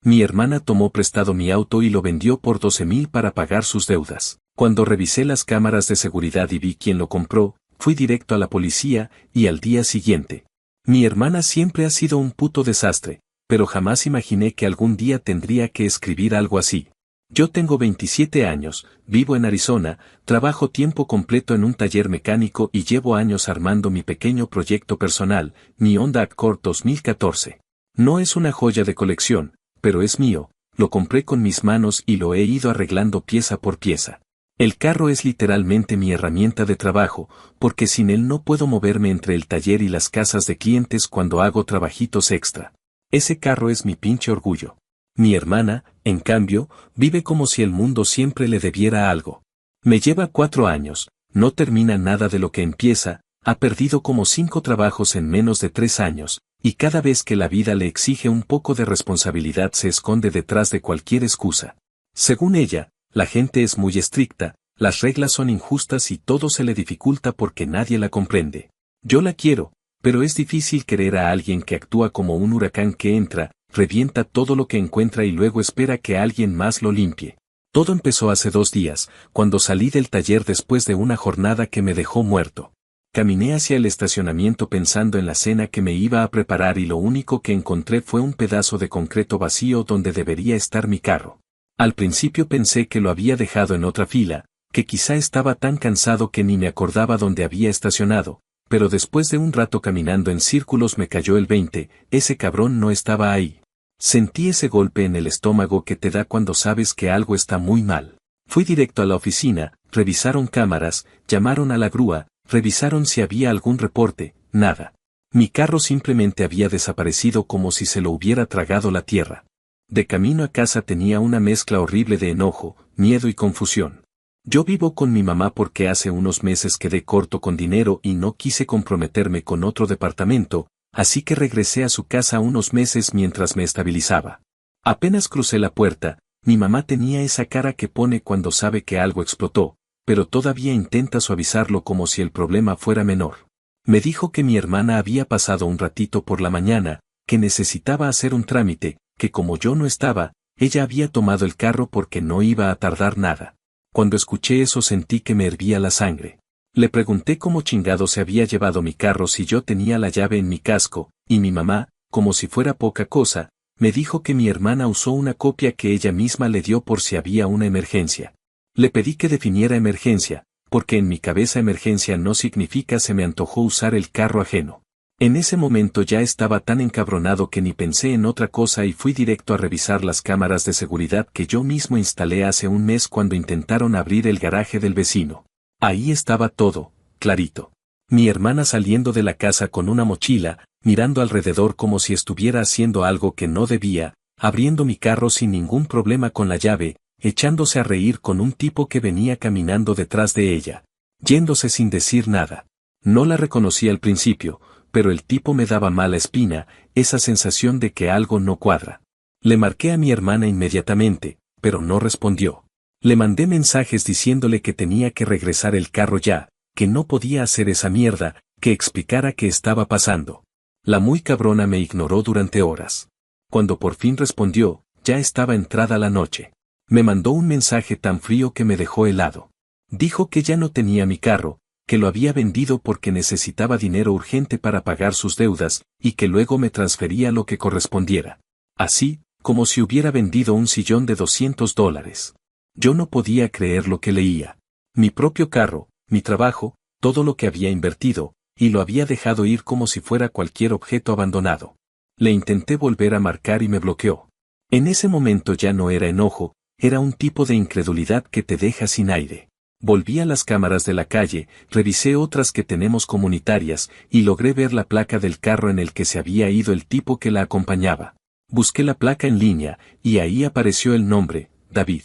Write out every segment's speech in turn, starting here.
Mi hermana tomó prestado mi auto y lo vendió por 12,000 para pagar sus deudas. Cuando revisé las cámaras de seguridad y vi quién lo compró, fui directo a la policía, y al día siguiente. Mi hermana siempre ha sido un puto desastre, pero jamás imaginé que algún día tendría que escribir algo así. Yo tengo 27 años, vivo en Arizona, trabajo tiempo completo en un taller mecánico y llevo años armando mi pequeño proyecto personal, mi Honda Accord 2014. No es una joya de colección, pero es mío, lo compré con mis manos y lo he ido arreglando pieza por pieza. El carro es literalmente mi herramienta de trabajo, porque sin él no puedo moverme entre el taller y las casas de clientes cuando hago trabajitos extra. Ese carro es mi pinche orgullo. Mi hermana, en cambio, vive como si el mundo siempre le debiera algo. Me lleva 4 años, no termina nada de lo que empieza, ha perdido como 5 trabajos en menos de 3 años, y cada vez que la vida le exige un poco de responsabilidad se esconde detrás de cualquier excusa. Según ella, la gente es muy estricta, las reglas son injustas y todo se le dificulta porque nadie la comprende. Yo la quiero, pero es difícil querer a alguien que actúa como un huracán que entra, revienta todo lo que encuentra y luego espera que alguien más lo limpie. Todo empezó hace 2 días, cuando salí del taller después de una jornada que me dejó muerto. Caminé hacia el estacionamiento pensando en la cena que me iba a preparar y lo único que encontré fue un pedazo de concreto vacío donde debería estar mi carro. Al principio pensé que lo había dejado en otra fila, que quizá estaba tan cansado que ni me acordaba dónde había estacionado, pero después de un rato caminando en círculos me cayó el 20, ese cabrón no estaba ahí. Sentí ese golpe en el estómago que te da cuando sabes que algo está muy mal. Fui directo a la oficina, revisaron cámaras, llamaron a la grúa, revisaron si había algún reporte, nada. Mi carro simplemente había desaparecido como si se lo hubiera tragado la tierra. De camino a casa tenía una mezcla horrible de enojo, miedo y confusión. Yo vivo con mi mamá porque hace unos meses quedé corto con dinero y no quise comprometerme con otro departamento, así que regresé a su casa unos meses mientras me estabilizaba. Apenas crucé la puerta, mi mamá tenía esa cara que pone cuando sabe que algo explotó, pero todavía intenta suavizarlo como si el problema fuera menor. Me dijo que mi hermana había pasado un ratito por la mañana, que necesitaba hacer un trámite, que como yo no estaba, ella había tomado el carro porque no iba a tardar nada. Cuando escuché eso sentí que me hervía la sangre. Le pregunté cómo chingado se había llevado mi carro si yo tenía la llave en mi casco, y mi mamá, como si fuera poca cosa, me dijo que mi hermana usó una copia que ella misma le dio por si había una emergencia. Le pedí que definiera emergencia, porque en mi cabeza emergencia no significa se me antojó usar el carro ajeno. En ese momento ya estaba tan encabronado que ni pensé en otra cosa y fui directo a revisar las cámaras de seguridad que yo mismo instalé hace un mes cuando intentaron abrir el garaje del vecino. Ahí estaba todo, clarito. Mi hermana saliendo de la casa con una mochila, mirando alrededor como si estuviera haciendo algo que no debía, abriendo mi carro sin ningún problema con la llave, echándose a reír con un tipo que venía caminando detrás de ella, yéndose sin decir nada. No la reconocí al principio, pero el tipo me daba mala espina, esa sensación de que algo no cuadra. Le marqué a mi hermana inmediatamente, pero no respondió. Le mandé mensajes diciéndole que tenía que regresar el carro ya, que no podía hacer esa mierda, que explicara qué estaba pasando. La muy cabrona me ignoró durante horas. Cuando por fin respondió, ya estaba entrada la noche. Me mandó un mensaje tan frío que me dejó helado. Dijo que ya no tenía mi carro, que lo había vendido porque necesitaba dinero urgente para pagar sus deudas, y que luego me transfería lo que correspondiera. Así, como si hubiera vendido un sillón de $200. Yo no podía creer lo que leía. Mi propio carro, mi trabajo, todo lo que había invertido, y lo había dejado ir como si fuera cualquier objeto abandonado. Le intenté volver a marcar y me bloqueó. En ese momento ya no era enojo, era un tipo de incredulidad que te deja sin aire. Volví a las cámaras de la calle, revisé otras que tenemos comunitarias, y logré ver la placa del carro en el que se había ido el tipo que la acompañaba. Busqué la placa en línea, y ahí apareció el nombre, David.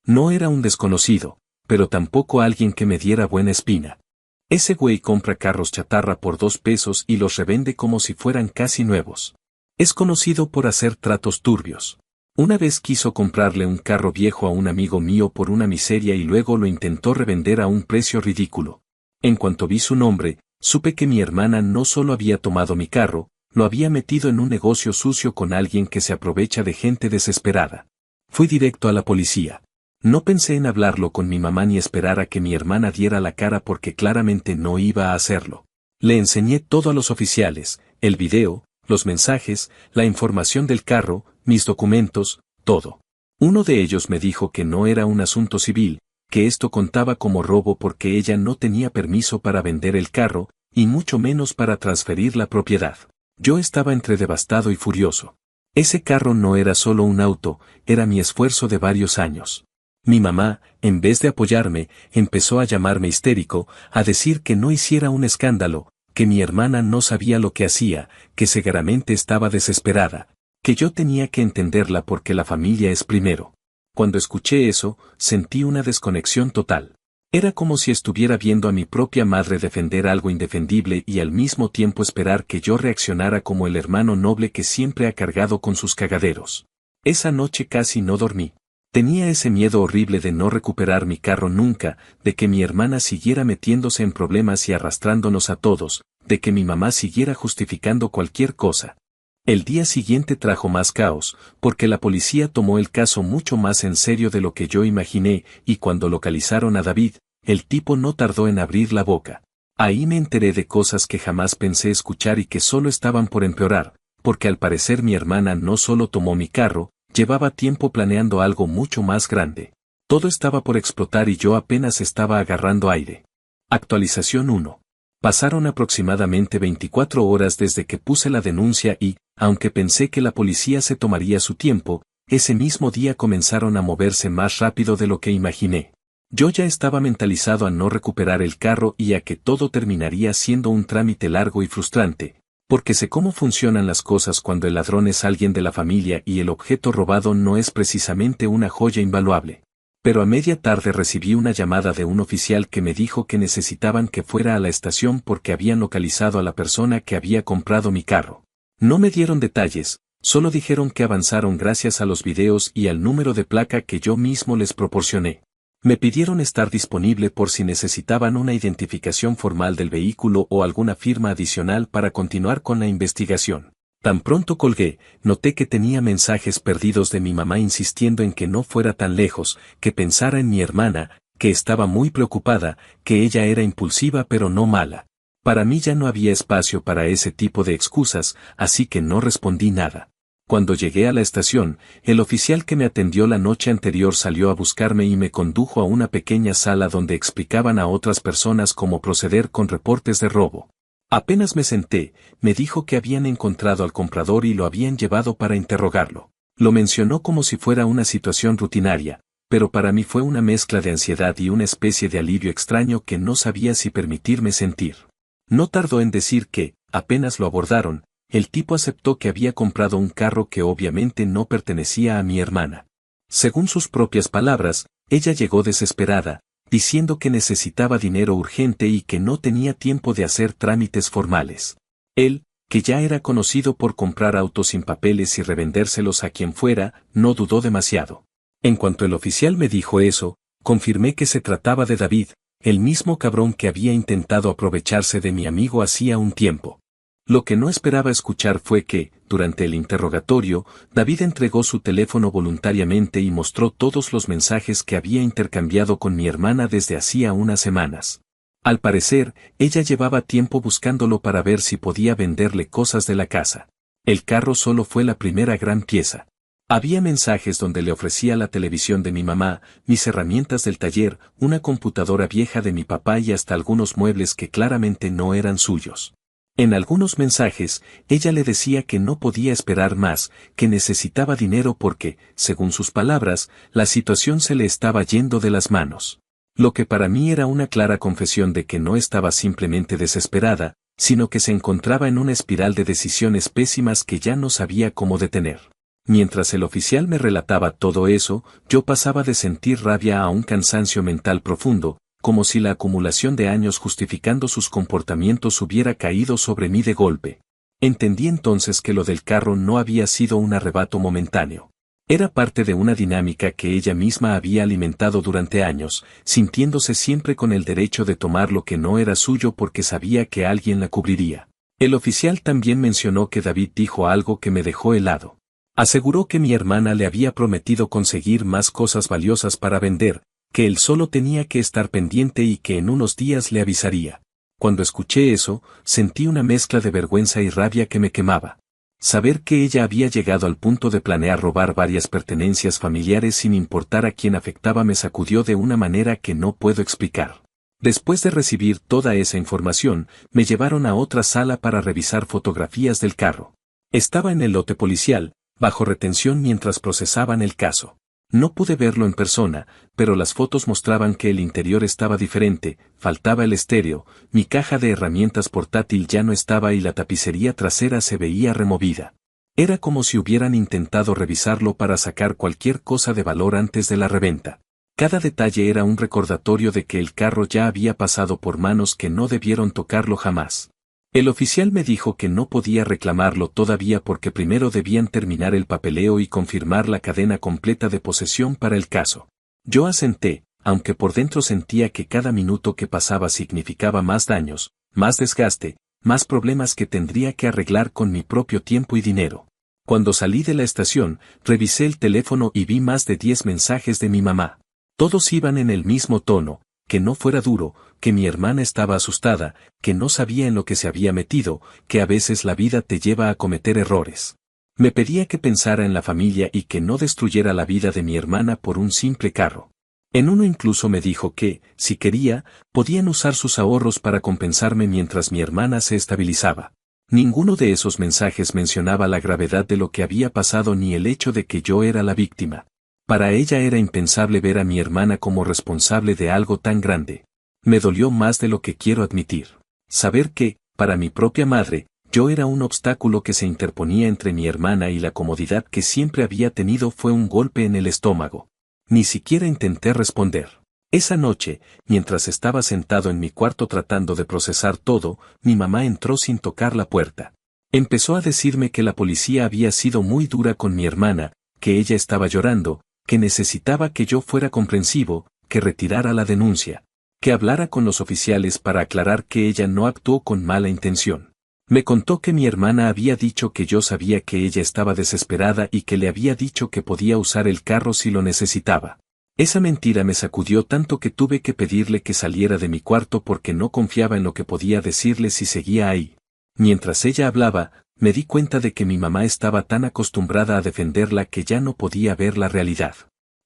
No era un desconocido, pero tampoco alguien que me diera buena espina. Ese güey compra carros chatarra por $2 y los revende como si fueran casi nuevos. Es conocido por hacer tratos turbios. Una vez quiso comprarle un carro viejo a un amigo mío por una miseria y luego lo intentó revender a un precio ridículo. En cuanto vi su nombre, supe que mi hermana no solo había tomado mi carro, Lo había metido en un negocio sucio con alguien que se aprovecha de gente desesperada. Fui directo a la policía. No pensé en hablarlo con mi mamá ni esperar a que mi hermana diera la cara porque claramente no iba a hacerlo. Le enseñé todo a los oficiales, el video, los mensajes, la información del carro, mis documentos, todo. Uno de ellos me dijo que no era un asunto civil, que esto contaba como robo porque ella no tenía permiso para vender el carro, y mucho menos para transferir la propiedad. Yo estaba entre devastado y furioso. Ese carro no era solo un auto, era mi esfuerzo de varios años. Mi mamá, en vez de apoyarme, empezó a llamarme histérico, a decir que no hiciera un escándalo, que mi hermana no sabía lo que hacía, que seguramente estaba desesperada, que yo tenía que entenderla porque la familia es primero. Cuando escuché eso, sentí una desconexión total. Era como si estuviera viendo a mi propia madre defender algo indefendible y al mismo tiempo esperar que yo reaccionara como el hermano noble que siempre ha cargado con sus cagaderos. Esa noche casi no dormí. Tenía ese miedo horrible de no recuperar mi carro nunca, de que mi hermana siguiera metiéndose en problemas y arrastrándonos a todos, de que mi mamá siguiera justificando cualquier cosa. El día siguiente trajo más caos, porque la policía tomó el caso mucho más en serio de lo que yo imaginé, y cuando localizaron a David, el tipo no tardó en abrir la boca. Ahí me enteré de cosas que jamás pensé escuchar y que solo estaban por empeorar, porque al parecer mi hermana no solo tomó mi carro, llevaba tiempo planeando algo mucho más grande. Todo estaba por explotar y yo apenas estaba agarrando aire. Actualización 1. Pasaron aproximadamente 24 horas desde que puse la denuncia y, aunque pensé que la policía se tomaría su tiempo, ese mismo día comenzaron a moverse más rápido de lo que imaginé. Yo ya estaba mentalizado a no recuperar el carro y a que todo terminaría siendo un trámite largo y frustrante, porque sé cómo funcionan las cosas cuando el ladrón es alguien de la familia y el objeto robado no es precisamente una joya invaluable. Pero a media tarde recibí una llamada de un oficial que me dijo que necesitaban que fuera a la estación porque habían localizado a la persona que había comprado mi carro. No me dieron detalles, solo dijeron que avanzaron gracias a los videos y al número de placa que yo mismo les proporcioné. Me pidieron estar disponible por si necesitaban una identificación formal del vehículo o alguna firma adicional para continuar con la investigación. Tan pronto colgué, noté que tenía mensajes perdidos de mi mamá insistiendo en que no fuera tan lejos, que pensara en mi hermana, que estaba muy preocupada, que ella era impulsiva pero no mala. Para mí ya no había espacio para ese tipo de excusas, así que no respondí nada. Cuando llegué a la estación, el oficial que me atendió la noche anterior salió a buscarme y me condujo a una pequeña sala donde explicaban a otras personas cómo proceder con reportes de robo. Apenas me senté, me dijo que habían encontrado al comprador y lo habían llevado para interrogarlo. Lo mencionó como si fuera una situación rutinaria, pero para mí fue una mezcla de ansiedad y una especie de alivio extraño que no sabía si permitirme sentir. No tardó en decir que, apenas lo abordaron, el tipo aceptó que había comprado un carro que obviamente no pertenecía a mi hermana. Según sus propias palabras, ella llegó desesperada, diciendo que necesitaba dinero urgente y que no tenía tiempo de hacer trámites formales. Él, que ya era conocido por comprar autos sin papeles y revendérselos a quien fuera, no dudó demasiado. En cuanto el oficial me dijo eso, confirmé que se trataba de David, el mismo cabrón que había intentado aprovecharse de mi amigo hacía un tiempo. Lo que no esperaba escuchar fue que, durante el interrogatorio, David entregó su teléfono voluntariamente y mostró todos los mensajes que había intercambiado con mi hermana desde hacía unas semanas. Al parecer, ella llevaba tiempo buscándolo para ver si podía venderle cosas de la casa. El carro solo fue la primera gran pieza. Había mensajes donde le ofrecía la televisión de mi mamá, mis herramientas del taller, una computadora vieja de mi papá y hasta algunos muebles que claramente no eran suyos. En algunos mensajes, ella le decía que no podía esperar más, que necesitaba dinero porque, según sus palabras, la situación se le estaba yendo de las manos. Lo que para mí era una clara confesión de que no estaba simplemente desesperada, sino que se encontraba en una espiral de decisiones pésimas que ya no sabía cómo detener. Mientras el oficial me relataba todo eso, yo pasaba de sentir rabia a un cansancio mental profundo, como si la acumulación de años justificando sus comportamientos hubiera caído sobre mí de golpe. Entendí entonces que lo del carro no había sido un arrebato momentáneo. Era parte de una dinámica que ella misma había alimentado durante años, sintiéndose siempre con el derecho de tomar lo que no era suyo porque sabía que alguien la cubriría. El oficial también mencionó que David dijo algo que me dejó helado. Aseguró que mi hermana le había prometido conseguir más cosas valiosas para vender, que él solo tenía que estar pendiente y que en unos días le avisaría. Cuando escuché eso, sentí una mezcla de vergüenza y rabia que me quemaba. Saber que ella había llegado al punto de planear robar varias pertenencias familiares sin importar a quién afectaba me sacudió de una manera que no puedo explicar. Después de recibir toda esa información, me llevaron a otra sala para revisar fotografías del carro. Estaba en el lote policial, bajo retención mientras procesaban el caso. No pude verlo en persona, pero las fotos mostraban que el interior estaba diferente, faltaba el estéreo, mi caja de herramientas portátil ya no estaba y la tapicería trasera se veía removida. Era como si hubieran intentado revisarlo para sacar cualquier cosa de valor antes de la reventa. Cada detalle era un recordatorio de que el carro ya había pasado por manos que no debieron tocarlo jamás. El oficial me dijo que no podía reclamarlo todavía porque primero debían terminar el papeleo y confirmar la cadena completa de posesión para el caso. Yo asenté, aunque por dentro sentía que cada minuto que pasaba significaba más daños, más desgaste, más problemas que tendría que arreglar con mi propio tiempo y dinero. Cuando salí de la estación, revisé el teléfono y vi más de 10 mensajes de mi mamá. Todos iban en el mismo tono, que no fuera duro, que mi hermana estaba asustada, que no sabía en lo que se había metido, que a veces la vida te lleva a cometer errores. Me pedía que pensara en la familia y que no destruyera la vida de mi hermana por un simple carro. En uno incluso me dijo que, si quería, podían usar sus ahorros para compensarme mientras mi hermana se estabilizaba. Ninguno de esos mensajes mencionaba la gravedad de lo que había pasado ni el hecho de que yo era la víctima. Para ella era impensable ver a mi hermana como responsable de algo tan grande. Me dolió más de lo que quiero admitir. Saber que, para mi propia madre, yo era un obstáculo que se interponía entre mi hermana y la comodidad que siempre había tenido fue un golpe en el estómago. Ni siquiera intenté responder. Esa noche, mientras estaba sentado en mi cuarto tratando de procesar todo, mi mamá entró sin tocar la puerta. Empezó a decirme que la policía había sido muy dura con mi hermana, que ella estaba llorando, que necesitaba que yo fuera comprensivo, que retirara la denuncia, que hablara con los oficiales para aclarar que ella no actuó con mala intención. Me contó que mi hermana había dicho que yo sabía que ella estaba desesperada y que le había dicho que podía usar el carro si lo necesitaba. Esa mentira me sacudió tanto que tuve que pedirle que saliera de mi cuarto porque no confiaba en lo que podía decirle si seguía ahí. Mientras ella hablaba, me di cuenta de que mi mamá estaba tan acostumbrada a defenderla que ya no podía ver la realidad.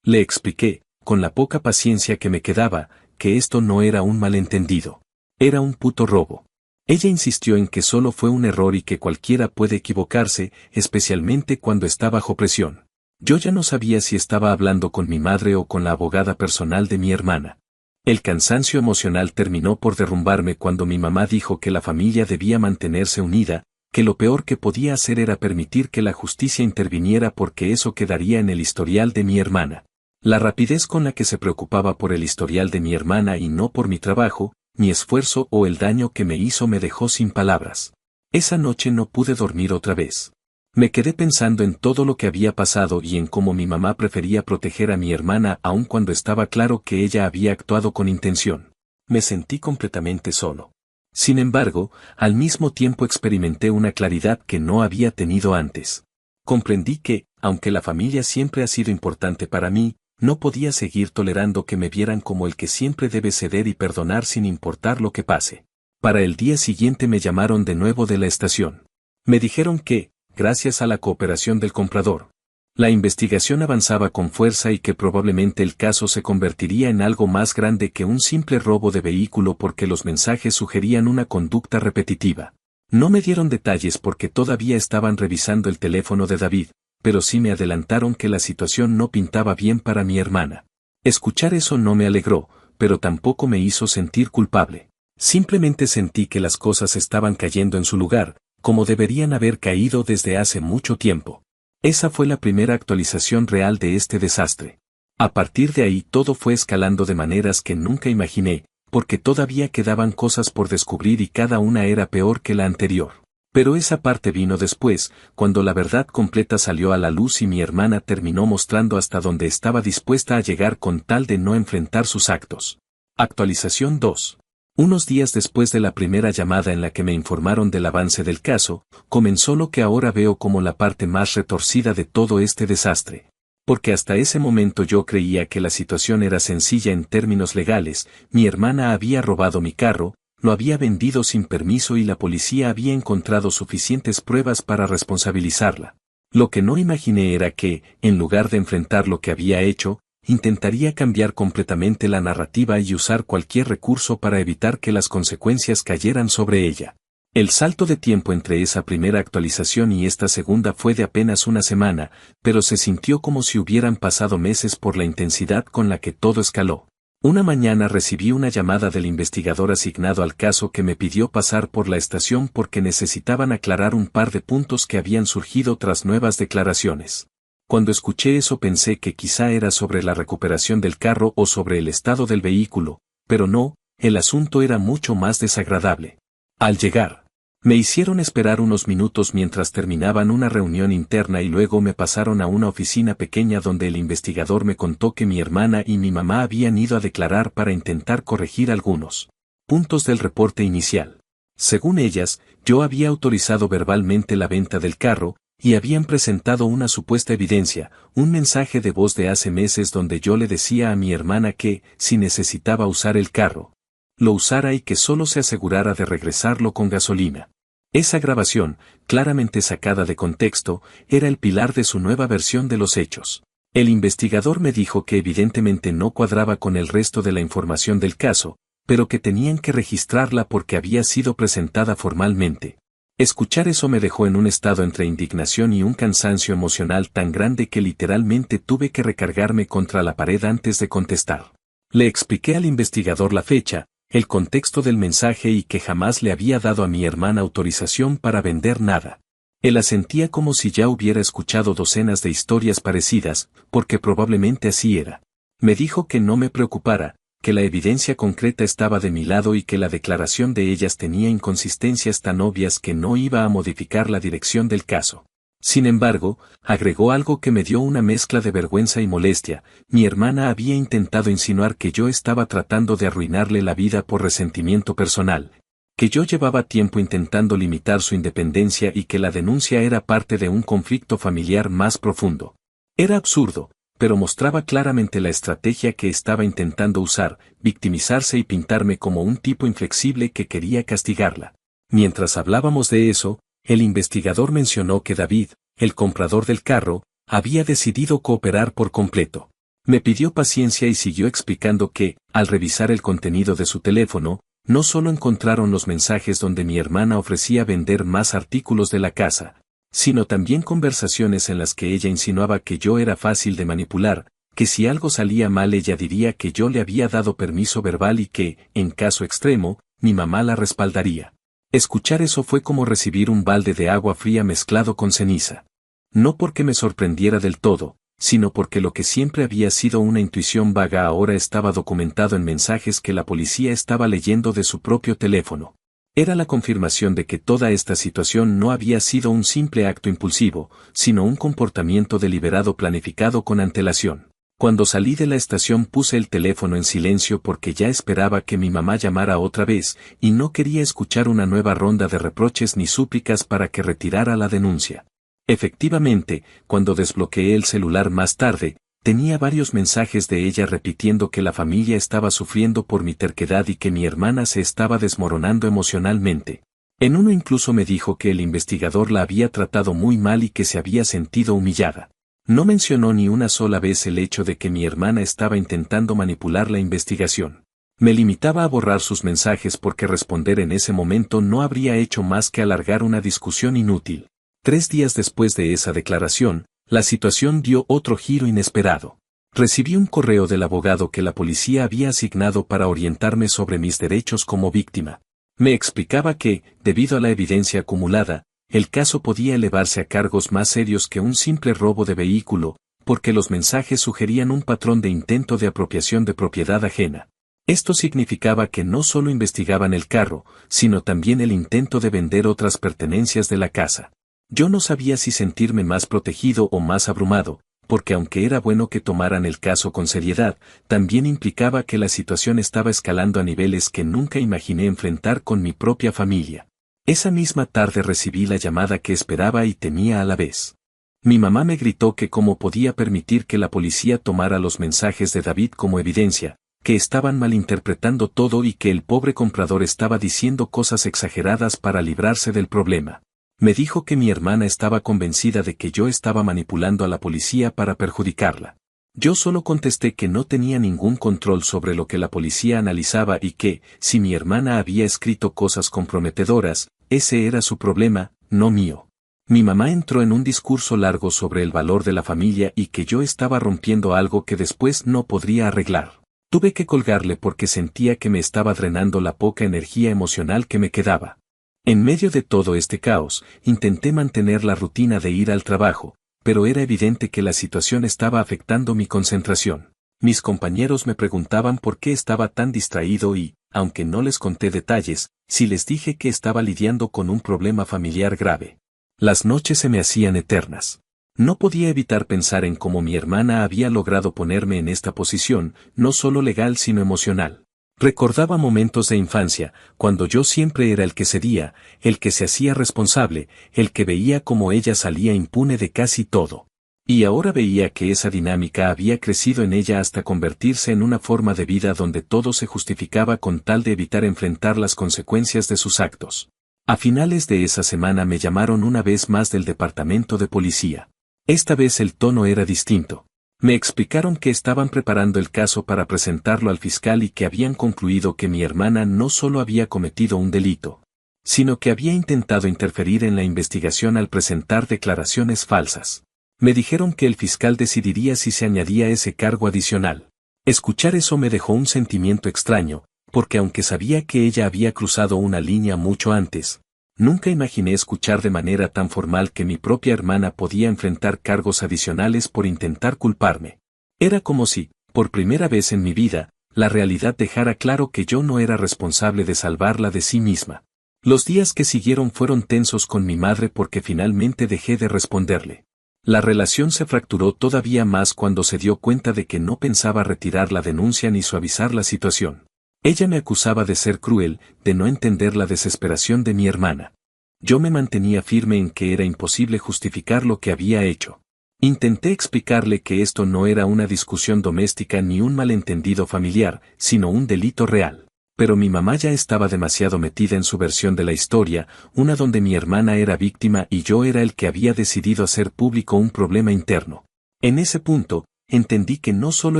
Le expliqué, con la poca paciencia que me quedaba, que esto no era un malentendido. Era un puto robo. Ella insistió en que solo fue un error y que cualquiera puede equivocarse, especialmente cuando está bajo presión. Yo ya no sabía si estaba hablando con mi madre o con la abogada personal de mi hermana. El cansancio emocional terminó por derrumbarme cuando mi mamá dijo que la familia debía mantenerse unida, que lo peor que podía hacer era permitir que la justicia interviniera porque eso quedaría en el historial de mi hermana. La rapidez con la que se preocupaba por el historial de mi hermana y no por mi trabajo, mi esfuerzo o el daño que me hizo me dejó sin palabras. Esa noche no pude dormir otra vez. Me quedé pensando en todo lo que había pasado y en cómo mi mamá prefería proteger a mi hermana aun cuando estaba claro que ella había actuado con intención. Me sentí completamente solo. Sin embargo, al mismo tiempo experimenté una claridad que no había tenido antes. Comprendí que, aunque la familia siempre ha sido importante para mí, no podía seguir tolerando que me vieran como el que siempre debe ceder y perdonar sin importar lo que pase. Para el día siguiente me llamaron de nuevo de la estación. Me dijeron que, gracias a la cooperación del comprador, la investigación avanzaba con fuerza y que probablemente el caso se convertiría en algo más grande que un simple robo de vehículo porque los mensajes sugerían una conducta repetitiva. No me dieron detalles porque todavía estaban revisando el teléfono de David, pero sí me adelantaron que la situación no pintaba bien para mi hermana. Escuchar eso no me alegró, pero tampoco me hizo sentir culpable. Simplemente sentí que las cosas estaban cayendo en su lugar, como deberían haber caído desde hace mucho tiempo. Esa fue la primera actualización real de este desastre. A partir de ahí todo fue escalando de maneras que nunca imaginé, porque todavía quedaban cosas por descubrir y cada una era peor que la anterior. Pero esa parte vino después, cuando la verdad completa salió a la luz y mi hermana terminó mostrando hasta dónde estaba dispuesta a llegar con tal de no enfrentar sus actos. Actualización 2. Unos días después de la primera llamada en la que me informaron del avance del caso, comenzó lo que ahora veo como la parte más retorcida de todo este desastre. Porque hasta ese momento yo creía que la situación era sencilla en términos legales, mi hermana había robado mi carro, lo había vendido sin permiso y la policía había encontrado suficientes pruebas para responsabilizarla. Lo que no imaginé era que, en lugar de enfrentar lo que había hecho, intentaría cambiar completamente la narrativa y usar cualquier recurso para evitar que las consecuencias cayeran sobre ella. El salto de tiempo entre esa primera actualización y esta segunda fue de apenas una semana, pero se sintió como si hubieran pasado meses por la intensidad con la que todo escaló. Una mañana recibí una llamada del investigador asignado al caso que me pidió pasar por la estación porque necesitaban aclarar un par de puntos que habían surgido tras nuevas declaraciones. Cuando escuché eso pensé que quizá era sobre la recuperación del carro o sobre el estado del vehículo, pero no, el asunto era mucho más desagradable. Al llegar, me hicieron esperar unos minutos mientras terminaban una reunión interna y luego me pasaron a una oficina pequeña donde el investigador me contó que mi hermana y mi mamá habían ido a declarar para intentar corregir algunos puntos del reporte inicial. Según ellas, yo había autorizado verbalmente la venta del carro, y habían presentado una supuesta evidencia, un mensaje de voz de hace meses donde yo le decía a mi hermana que, si necesitaba usar el carro, lo usara y que solo se asegurara de regresarlo con gasolina. Esa grabación, claramente sacada de contexto, era el pilar de su nueva versión de los hechos. El investigador me dijo que evidentemente no cuadraba con el resto de la información del caso, pero que tenían que registrarla porque había sido presentada formalmente. Escuchar eso me dejó en un estado entre indignación y un cansancio emocional tan grande que literalmente tuve que recargarme contra la pared antes de contestar. Le expliqué al investigador la fecha, el contexto del mensaje y que jamás le había dado a mi hermana autorización para vender nada. Él asentía como si ya hubiera escuchado docenas de historias parecidas, porque probablemente así era. Me dijo que no me preocupara, que la evidencia concreta estaba de mi lado y que la declaración de ellas tenía inconsistencias tan obvias que no iba a modificar la dirección del caso. Sin embargo, agregó algo que me dio una mezcla de vergüenza y molestia: mi hermana había intentado insinuar que yo estaba tratando de arruinarle la vida por resentimiento personal, que yo llevaba tiempo intentando limitar su independencia y que la denuncia era parte de un conflicto familiar más profundo. Era absurdo, pero mostraba claramente la estrategia que estaba intentando usar, victimizarse y pintarme como un tipo inflexible que quería castigarla. Mientras hablábamos de eso, el investigador mencionó que David, el comprador del carro, había decidido cooperar por completo. Me pidió paciencia y siguió explicando que, al revisar el contenido de su teléfono, no solo encontraron los mensajes donde mi hermana ofrecía vender más artículos de la casa, sino también conversaciones en las que ella insinuaba que yo era fácil de manipular, que si algo salía mal ella diría que yo le había dado permiso verbal y que, en caso extremo, mi mamá la respaldaría. Escuchar eso fue como recibir un balde de agua fría mezclado con ceniza. No porque me sorprendiera del todo, sino porque lo que siempre había sido una intuición vaga ahora estaba documentado en mensajes que la policía estaba leyendo de su propio teléfono. Era la confirmación de que toda esta situación no había sido un simple acto impulsivo, sino un comportamiento deliberado planificado con antelación. Cuando salí de la estación puse el teléfono en silencio porque ya esperaba que mi mamá llamara otra vez, y no quería escuchar una nueva ronda de reproches ni súplicas para que retirara la denuncia. Efectivamente, cuando desbloqueé el celular más tarde, tenía varios mensajes de ella repitiendo que la familia estaba sufriendo por mi terquedad y que mi hermana se estaba desmoronando emocionalmente. En uno incluso me dijo que el investigador la había tratado muy mal y que se había sentido humillada. No mencionó ni una sola vez el hecho de que mi hermana estaba intentando manipular la investigación. Me limitaba a borrar sus mensajes porque responder en ese momento no habría hecho más que alargar una discusión inútil. 3 días después de esa declaración, la situación dio otro giro inesperado. Recibí un correo del abogado que la policía había asignado para orientarme sobre mis derechos como víctima. Me explicaba que, debido a la evidencia acumulada, el caso podía elevarse a cargos más serios que un simple robo de vehículo, porque los mensajes sugerían un patrón de intento de apropiación de propiedad ajena. Esto significaba que no solo investigaban el carro, sino también el intento de vender otras pertenencias de la casa. Yo no sabía si sentirme más protegido o más abrumado, porque aunque era bueno que tomaran el caso con seriedad, también implicaba que la situación estaba escalando a niveles que nunca imaginé enfrentar con mi propia familia. Esa misma tarde recibí la llamada que esperaba y temía a la vez. Mi mamá me gritó que cómo podía permitir que la policía tomara los mensajes de David como evidencia, que estaban malinterpretando todo y que el pobre comprador estaba diciendo cosas exageradas para librarse del problema. Me dijo que mi hermana estaba convencida de que yo estaba manipulando a la policía para perjudicarla. Yo solo contesté que no tenía ningún control sobre lo que la policía analizaba y que, si mi hermana había escrito cosas comprometedoras, ese era su problema, no mío. Mi mamá entró en un discurso largo sobre el valor de la familia y que yo estaba rompiendo algo que después no podría arreglar. Tuve que colgarle porque sentía que me estaba drenando la poca energía emocional que me quedaba. En medio de todo este caos, intenté mantener la rutina de ir al trabajo, pero era evidente que la situación estaba afectando mi concentración. Mis compañeros me preguntaban por qué estaba tan distraído y, aunque no les conté detalles, sí les dije que estaba lidiando con un problema familiar grave. Las noches se me hacían eternas. No podía evitar pensar en cómo mi hermana había logrado ponerme en esta posición, no solo legal sino emocional. Recordaba momentos de infancia, cuando yo siempre era el que cedía, el que se hacía responsable, el que veía cómo ella salía impune de casi todo. Y ahora veía que esa dinámica había crecido en ella hasta convertirse en una forma de vida donde todo se justificaba con tal de evitar enfrentar las consecuencias de sus actos. A finales de esa semana me llamaron una vez más del departamento de policía. Esta vez el tono era distinto. Me explicaron que estaban preparando el caso para presentarlo al fiscal y que habían concluido que mi hermana no solo había cometido un delito, sino que había intentado interferir en la investigación al presentar declaraciones falsas. Me dijeron que el fiscal decidiría si se añadía ese cargo adicional. Escuchar eso me dejó un sentimiento extraño, porque aunque sabía que ella había cruzado una línea mucho antes, nunca imaginé escuchar de manera tan formal que mi propia hermana podía enfrentar cargos adicionales por intentar culparme. Era como si, por primera vez en mi vida, la realidad dejara claro que yo no era responsable de salvarla de sí misma. Los días que siguieron fueron tensos con mi madre porque finalmente dejé de responderle. La relación se fracturó todavía más cuando se dio cuenta de que no pensaba retirar la denuncia ni suavizar la situación. Ella me acusaba de ser cruel, de no entender la desesperación de mi hermana. Yo me mantenía firme en que era imposible justificar lo que había hecho. Intenté explicarle que esto no era una discusión doméstica ni un malentendido familiar, sino un delito real. Pero mi mamá ya estaba demasiado metida en su versión de la historia, una donde mi hermana era víctima y yo era el que había decidido hacer público un problema interno. En ese punto, entendí que no solo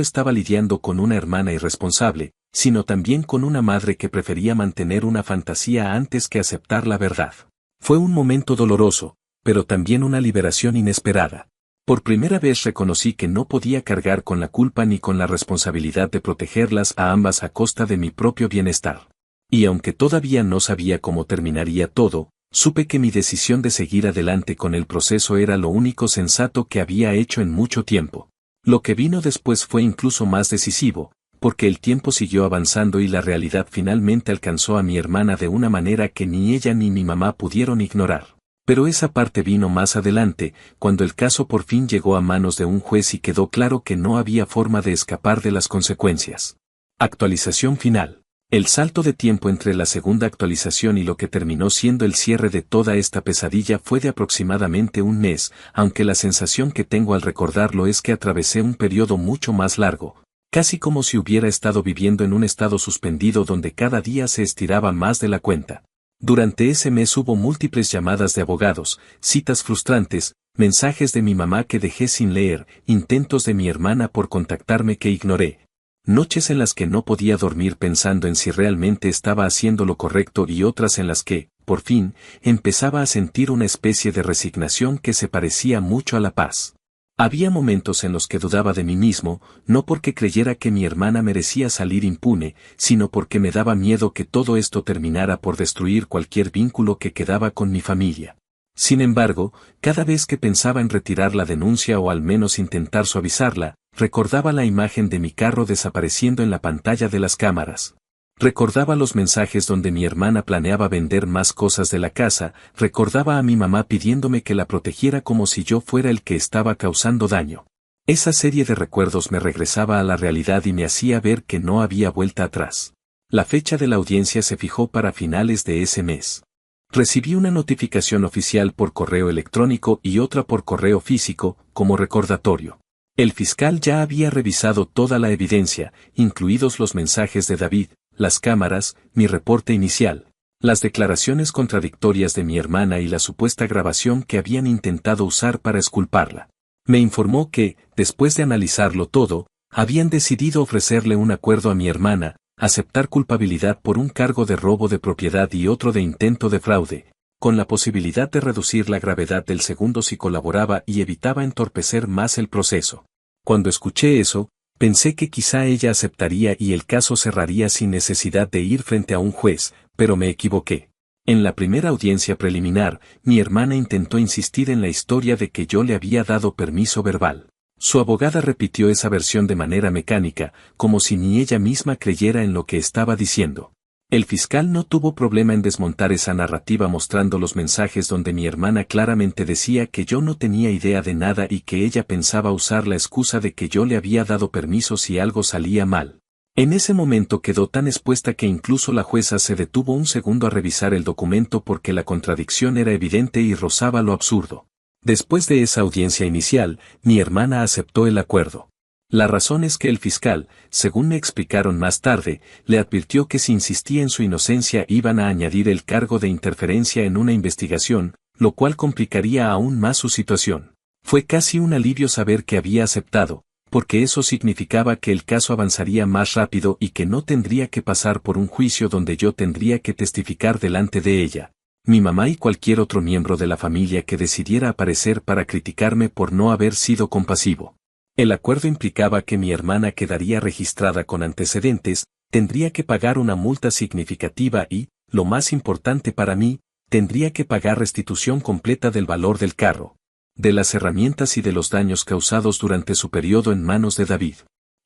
estaba lidiando con una hermana irresponsable, sino también con una madre que prefería mantener una fantasía antes que aceptar la verdad. Fue un momento doloroso, pero también una liberación inesperada. Por primera vez reconocí que no podía cargar con la culpa ni con la responsabilidad de protegerlas a ambas a costa de mi propio bienestar. Y aunque todavía no sabía cómo terminaría todo, supe que mi decisión de seguir adelante con el proceso era lo único sensato que había hecho en mucho tiempo. Lo que vino después fue incluso más decisivo, porque el tiempo siguió avanzando y la realidad finalmente alcanzó a mi hermana de una manera que ni ella ni mi mamá pudieron ignorar. Pero esa parte vino más adelante, cuando el caso por fin llegó a manos de un juez y quedó claro que no había forma de escapar de las consecuencias. Actualización final. El salto de tiempo entre la segunda actualización y lo que terminó siendo el cierre de toda esta pesadilla fue de aproximadamente un mes, aunque la sensación que tengo al recordarlo es que atravesé un periodo mucho más largo, casi como si hubiera estado viviendo en un estado suspendido donde cada día se estiraba más de la cuenta. Durante ese mes hubo múltiples llamadas de abogados, citas frustrantes, mensajes de mi mamá que dejé sin leer, intentos de mi hermana por contactarme que ignoré. Noches en las que no podía dormir pensando en si realmente estaba haciendo lo correcto y otras en las que, por fin, empezaba a sentir una especie de resignación que se parecía mucho a la paz. Había momentos en los que dudaba de mí mismo, no porque creyera que mi hermana merecía salir impune, sino porque me daba miedo que todo esto terminara por destruir cualquier vínculo que quedaba con mi familia. Sin embargo, cada vez que pensaba en retirar la denuncia o al menos intentar suavizarla, recordaba la imagen de mi carro desapareciendo en la pantalla de las cámaras. Recordaba los mensajes donde mi hermana planeaba vender más cosas de la casa, recordaba a mi mamá pidiéndome que la protegiera como si yo fuera el que estaba causando daño. Esa serie de recuerdos me regresaba a la realidad y me hacía ver que no había vuelta atrás. La fecha de la audiencia se fijó para finales de ese mes. Recibí una notificación oficial por correo electrónico y otra por correo físico, como recordatorio. El fiscal ya había revisado toda la evidencia, incluidos los mensajes de David, las cámaras, mi reporte inicial, las declaraciones contradictorias de mi hermana y la supuesta grabación que habían intentado usar para exculparla. Me informó que, después de analizarlo todo, habían decidido ofrecerle un acuerdo a mi hermana, aceptar culpabilidad por un cargo de robo de propiedad y otro de intento de fraude, con la posibilidad de reducir la gravedad del segundo si colaboraba y evitaba entorpecer más el proceso. Cuando escuché eso, pensé que quizá ella aceptaría y el caso cerraría sin necesidad de ir frente a un juez, pero me equivoqué. En la primera audiencia preliminar, mi hermana intentó insistir en la historia de que yo le había dado permiso verbal. Su abogada repitió esa versión de manera mecánica, como si ni ella misma creyera en lo que estaba diciendo. El fiscal no tuvo problema en desmontar esa narrativa mostrando los mensajes donde mi hermana claramente decía que yo no tenía idea de nada y que ella pensaba usar la excusa de que yo le había dado permiso si algo salía mal. En ese momento quedó tan expuesta que incluso la jueza se detuvo un segundo a revisar el documento porque la contradicción era evidente y rozaba lo absurdo. Después de esa audiencia inicial, mi hermana aceptó el acuerdo. La razón es que el fiscal, según me explicaron más tarde, le advirtió que si insistía en su inocencia iban a añadir el cargo de interferencia en una investigación, lo cual complicaría aún más su situación. Fue casi un alivio saber que había aceptado, porque eso significaba que el caso avanzaría más rápido y que no tendría que pasar por un juicio donde yo tendría que testificar delante de ella, mi mamá y cualquier otro miembro de la familia que decidiera aparecer para criticarme por no haber sido compasivo. El acuerdo implicaba que mi hermana quedaría registrada con antecedentes, tendría que pagar una multa significativa y, lo más importante para mí, tendría que pagar restitución completa del valor del carro, de las herramientas y de los daños causados durante su periodo en manos de David.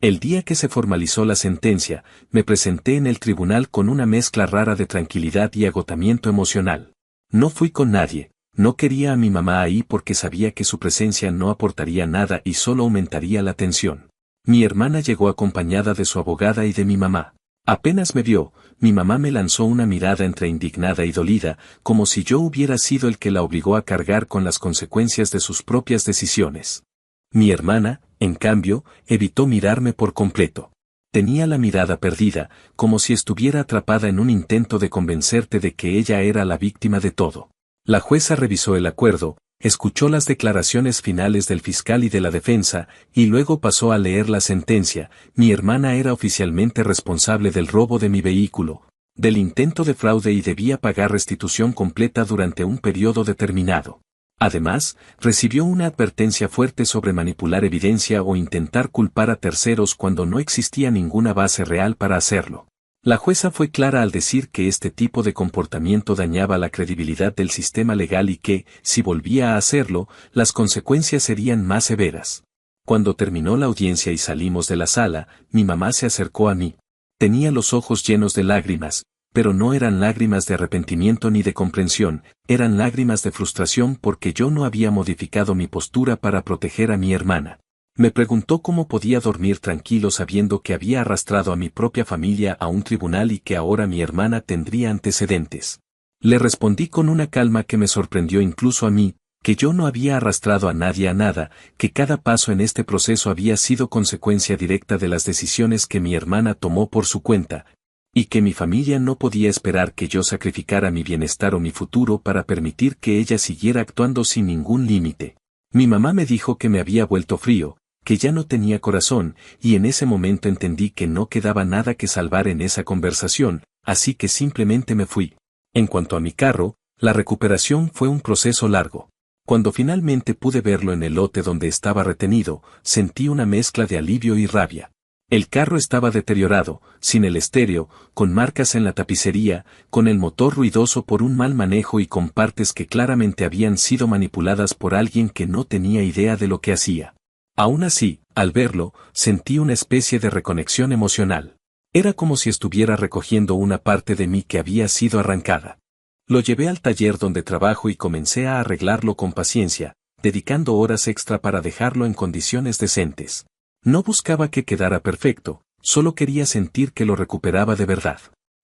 El día que se formalizó la sentencia, me presenté en el tribunal con una mezcla rara de tranquilidad y agotamiento emocional. No fui con nadie, no quería a mi mamá ahí porque sabía que su presencia no aportaría nada y solo aumentaría la tensión. Mi hermana llegó acompañada de su abogada y de mi mamá. Apenas me vio, mi mamá me lanzó una mirada entre indignada y dolida, como si yo hubiera sido el que la obligó a cargar con las consecuencias de sus propias decisiones. Mi hermana, en cambio, evitó mirarme por completo. Tenía la mirada perdida, como si estuviera atrapada en un intento de convencerte de que ella era la víctima de todo. La jueza revisó el acuerdo, escuchó las declaraciones finales del fiscal y de la defensa, y luego pasó a leer la sentencia. Mi hermana era oficialmente responsable del robo de mi vehículo, del intento de fraude y debía pagar restitución completa durante un periodo determinado. Además, recibió una advertencia fuerte sobre manipular evidencia o intentar culpar a terceros cuando no existía ninguna base real para hacerlo. La jueza fue clara al decir que este tipo de comportamiento dañaba la credibilidad del sistema legal y que, si volvía a hacerlo, las consecuencias serían más severas. Cuando terminó la audiencia y salimos de la sala, mi mamá se acercó a mí. Tenía los ojos llenos de lágrimas, pero no eran lágrimas de arrepentimiento ni de comprensión, eran lágrimas de frustración porque yo no había modificado mi postura para proteger a mi hermana. Me preguntó cómo podía dormir tranquilo sabiendo que había arrastrado a mi propia familia a un tribunal y que ahora mi hermana tendría antecedentes. Le respondí con una calma que me sorprendió incluso a mí, que yo no había arrastrado a nadie a nada, que cada paso en este proceso había sido consecuencia directa de las decisiones que mi hermana tomó por su cuenta, y que mi familia no podía esperar que yo sacrificara mi bienestar o mi futuro para permitir que ella siguiera actuando sin ningún límite. Mi mamá me dijo que me había vuelto frío, que ya no tenía corazón, y en ese momento entendí que no quedaba nada que salvar en esa conversación, así que simplemente me fui. En cuanto a mi carro, la recuperación fue un proceso largo. Cuando finalmente pude verlo en el lote donde estaba retenido, sentí una mezcla de alivio y rabia. El carro estaba deteriorado, sin el estéreo, con marcas en la tapicería, con el motor ruidoso por un mal manejo y con partes que claramente habían sido manipuladas por alguien que no tenía idea de lo que hacía. Aún así, al verlo, sentí una especie de reconexión emocional. Era como si estuviera recogiendo una parte de mí que había sido arrancada. Lo llevé al taller donde trabajo y comencé a arreglarlo con paciencia, dedicando horas extra para dejarlo en condiciones decentes. No buscaba que quedara perfecto, solo quería sentir que lo recuperaba de verdad.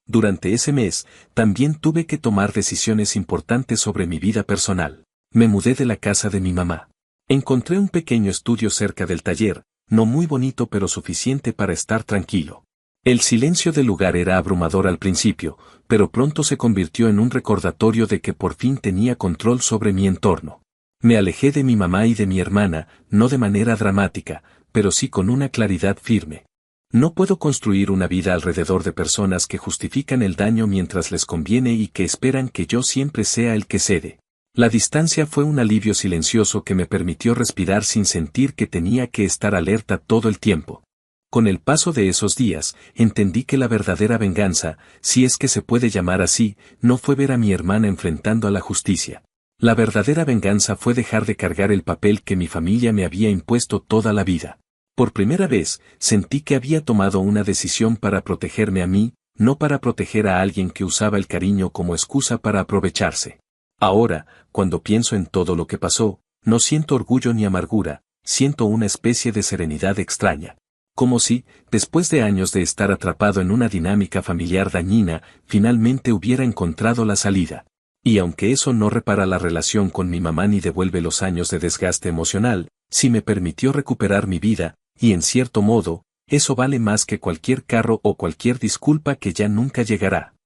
Durante ese mes, también tuve que tomar decisiones importantes sobre mi vida personal. Me mudé de la casa de mi mamá. Encontré un pequeño estudio cerca del taller, no muy bonito pero suficiente para estar tranquilo. El silencio del lugar era abrumador al principio, pero pronto se convirtió en un recordatorio de que por fin tenía control sobre mi entorno. Me alejé de mi mamá y de mi hermana, no de manera dramática, pero sí con una claridad firme. No puedo construir una vida alrededor de personas que justifican el daño mientras les conviene y que esperan que yo siempre sea el que cede. La distancia fue un alivio silencioso que me permitió respirar sin sentir que tenía que estar alerta todo el tiempo. Con el paso de esos días, entendí que la verdadera venganza, si es que se puede llamar así, no fue ver a mi hermana enfrentando a la justicia. La verdadera venganza fue dejar de cargar el papel que mi familia me había impuesto toda la vida. Por primera vez, sentí que había tomado una decisión para protegerme a mí, no para proteger a alguien que usaba el cariño como excusa para aprovecharse. Ahora, cuando pienso en todo lo que pasó, no siento orgullo ni amargura, siento una especie de serenidad extraña. Como si, después de años de estar atrapado en una dinámica familiar dañina, finalmente hubiera encontrado la salida. Y aunque eso no repara la relación con mi mamá ni devuelve los años de desgaste emocional, sí me permitió recuperar mi vida, y en cierto modo, eso vale más que cualquier carro o cualquier disculpa que ya nunca llegará.